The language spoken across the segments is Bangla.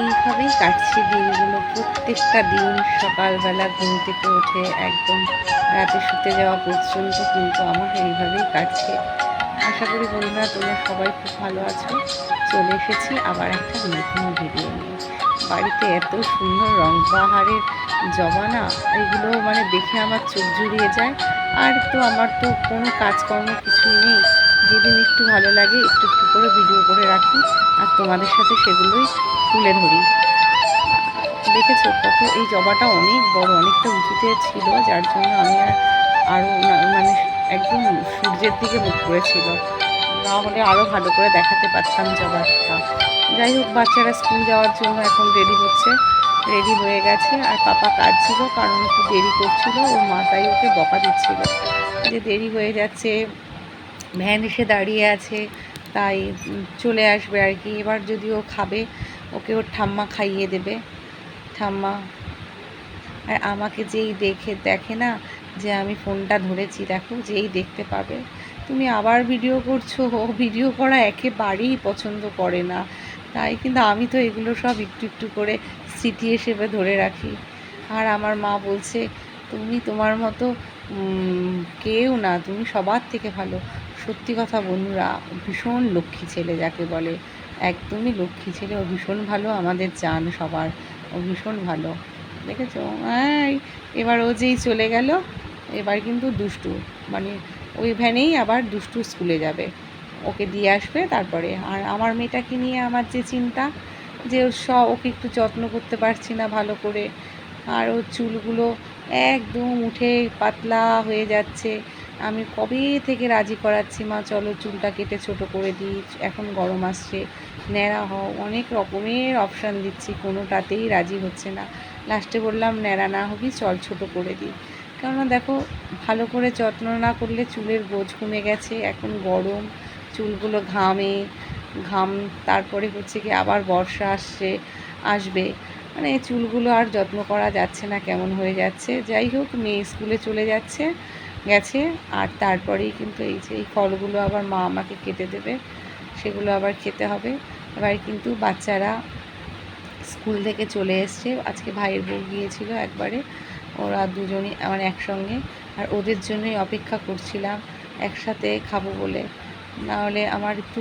এইভাবেই কাটছে দিনগুলো। প্রত্যেকটা দিন সকালবেলা ঘুম থেকে উঠে একদম রাতে শুতে যাওয়া পর্যন্ত কিন্তু আমার এইভাবেই কাটছে। আশা করি বন্ধুরা তোমরা সবাই খুব ভালো আছো। চলে এসেছি আবার একটা নতুন ভিডিও নিয়ে। বাড়িতে এত সুন্দর রংবাহারের জবা না, এগুলো মানে দেখে আমার চোখ জুড়িয়ে যায়। আর তো আমার তো কোনো কাজকর্ম কিছুই নেই, যেদিন একটু ভালো লাগে একটু একটু করে ভিডিও করে রাখি আর তোমাদের সাথে সেগুলোই তুলে ধরি। দেখেছো কত, এই জবাটা অনেক বড়, অনেকটা উঁচুতে ছিল, যার জন্য আমি আরও মানে একদম সূর্যের দিকে মুখ করেছিল, না হলে আরও ভালো করে দেখাতে পারতাম জবাটা। যাই হোক, বাচ্চারা স্কুল যাওয়ার জন্য এখন রেডি হচ্ছে, রেডি হয়ে গেছে। আর পাপা কাজ ছিল, কারণ একটু দেরি করছিল, ওর মা তাই ওকে বকা দিচ্ছিল যে দেরি হয়ে যাচ্ছে, ভ্যান এসে দাঁড়িয়ে আছে, তাই চলে আসবে আর কি। এবার যদি ও খাবে, ওকে ওর ঠাম্মা খাইয়ে দেবে, ঠাম্মা। আর আমাকে যেই দেখে না যে আমি ফোনটা ধরেছি, দেখো যেই দেখতে পাবে, তুমি আবার ভিডিও করছো। ও ভিডিও করা একেবারেই পছন্দ করে না, তাই কিন্তু আমি তো এগুলো সব একটু একটু করে স্মৃতি হিসেবে ধরে রাখি। আর আমার মা বলছে, তুমি তোমার মতো কেউ না, তুমি সবার থেকে ভালো। সত্যি কথা বন্ধুরা, ভীষণ লক্ষ্মী ছেলে যাকে বলে, একদমই লক্ষ্মী ছেলে। ও ভীষণ ভালো, আমাদের জান সবার, ও ভীষণ ভালো। দেখেছো? এবার ও যেই চলে গেল, এবার কিন্তু দুষ্টু, মানে ওই ভ্যানেই আবার দুষ্টু স্কুলে যাবে, ওকে দিয়ে আসবে তারপরে। আর আমার মেয়েটাকে নিয়ে আমার যে চিন্তা, যে ওর ওকে একটু যত্ন করতে পারছি না ভালো করে। আর ওর চুলগুলো একদম উঠে পাতলা হয়ে যাচ্ছে। আমি কবে থেকে রাজি করাচ্ছি, মা চলো চুলটা কেটে ছোট করে দিই, এখন গরম আসছে, ন্যাড়া হও, অনেক রকমের অপশান দিচ্ছি, কোনোটাতেই রাজি হচ্ছে না। লাস্টে বললাম, ন্যাড়া না হবি, চল ছোট করে দিই। কেননা দেখো, ভালো করে যত্ন না করলে চুলের বোঝ কমে গেছে, এখন গরম, চুলগুলো ঘাম, তারপরে হচ্ছে কি আবার বর্ষা আসবে, মানে চুলগুলো আর যত্ন করা যাচ্ছে না, কেমন হয়ে যাচ্ছে। যাই হোক, মেয়ে স্কুলে চলে গেছে। আর তারপরেই কিন্তু এই যে এই ফলগুলো আবার মা আমাকে কেটে দেবে, সেগুলো আবার খেতে হবে। এবার কিন্তু বাচ্চারা স্কুল থেকে চলে এসছে, আজকে ভাইয়ের বউ গিয়েছিল একবারে, ওরা দুজনই আমার একসঙ্গে। আর ওদের জন্যই অপেক্ষা করছিলাম একসাথে খাবো বলে, নাহলে আমার একটু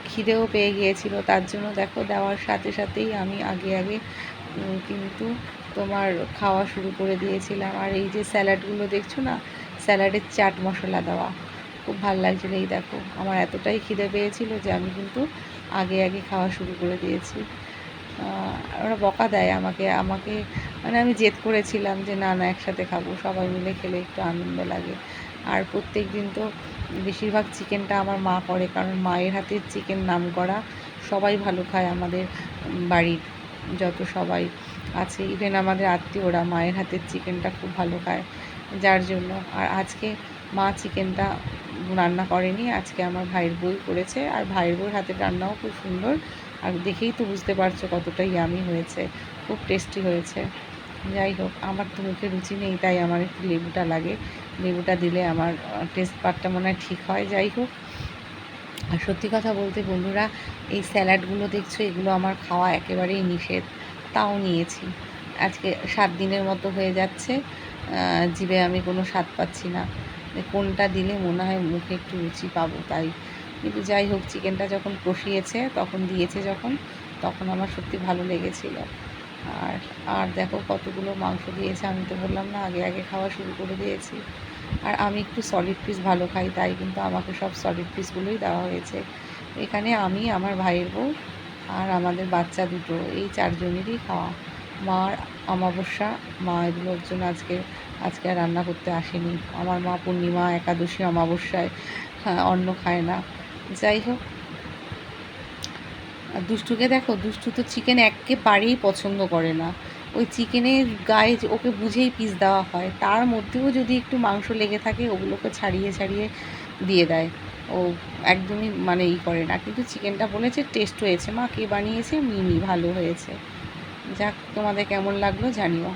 খিদেও পেয়ে গিয়েছিল। তার জন্য দেখো, দেওয়ার সাথে সাথেই আমি আগে কিন্তু তোমার খাওয়া শুরু করে দিয়েছিলাম। আর এই যে স্যালাডগুলো দেখছো না, স্যালাডের চাট মশলা দেওয়া, খুব ভালো লাগছিলো। এই দেখো, আমার এতটাই খিদে পেয়েছিল যে আমি কিন্তু আগে খাওয়া শুরু করে দিয়েছি। ওরা বকা দেয় আমাকে, মানে আমি জেদ করেছিলাম যে না একসাথে খাবো, সবাই মিলে খেলে একটু আনন্দ লাগে। আর প্রত্যেক দিন তো বেশিরভাগ চিকেনটা আমার মা করে, কারণ মায়ের হাতের চিকেন নামকরা, সবাই ভালো খায় আমাদের বাড়ির যত সবাই আছে, ইভেন আমাদের আত্মীয়রা মায়ের হাতের চিকেনটা খুব ভালো খায়, যার জন্য। আর আজকে মা চিকেনটা রান্না করেনি, আজকে আমার ভাইয়ের বউ করেছে। আর ভাইয়ের বউর হাতের রান্নাও খুব সুন্দর, আর দেখেই তো বুঝতে পারছো কতটা ইয়ামি হয়েছে, খুব টেস্টি হয়েছে। যাই হোক, আমার তো মুখে রুচি নেই, তাই আমার একটু লেবুটা লাগে, লেবুটা দিলে আমার টেস্ট পারটা মনে হয় ঠিক হয়। যাই হোক, আর সত্যি কথা বলতে বন্ধুরা, এই স্যালাডগুলো দেখছো, এগুলো আমার খাওয়া একেবারেই নিষেধ, তাও নিয়েছি। আজকে 7 দিনের মতো হয়ে যাচ্ছে, জিভে আমি কোনো স্বাদ পাচ্ছি না, কোনটা দিলে মনে হয় মুখে একটু রুচি পাবো, তাই। কিন্তু যাই হোক, চিকেনটা যখন কষিয়েছে তখন দিয়েছে, তখন আমার সত্যি ভালো লেগেছিলো। আর আর দেখো কতগুলো মাংস দিয়েছে, আমি তো বললাম না আগে খাওয়া শুরু করে দিয়েছি। আর আমি একটু সলিড পিস ভালো খাই, তাই কিন্তু আমাকে সব সলিড পিসগুলোই দেওয়া হয়েছে। এখানে আমি, আমার ভাইয়ের বউ আর আমাদের বাচ্চা দুটো, এই 4 জনেরই খাওয়া। মার অমাবস্যা, মা এগুলোর জন্য আজকে আর রান্না করতে আসেনি। আমার মা পূর্ণিমা, একাদশী, অমাবস্যায় অন্ন খায় না। যাই হোক, আর দুষ্টুকে দেখো, দুষ্টু তো চিকেন একেবারেই পছন্দ করে না। ওই চিকেনের গায়ে ওকে বুঝেই পিস দেওয়া হয়, তার মধ্যেও যদি একটু মাংস লেগে থাকে, ওগুলোকে ছাড়িয়ে দিয়ে দেয়। ও একদমই মানে করে না। কিন্তু চিকেনটা বলেছে টেস্ট হয়েছে, মা কে বানিয়েছে, মিমি, ভালো হয়েছে। যাক, তোমাদের কেমন লাগলো জানিও।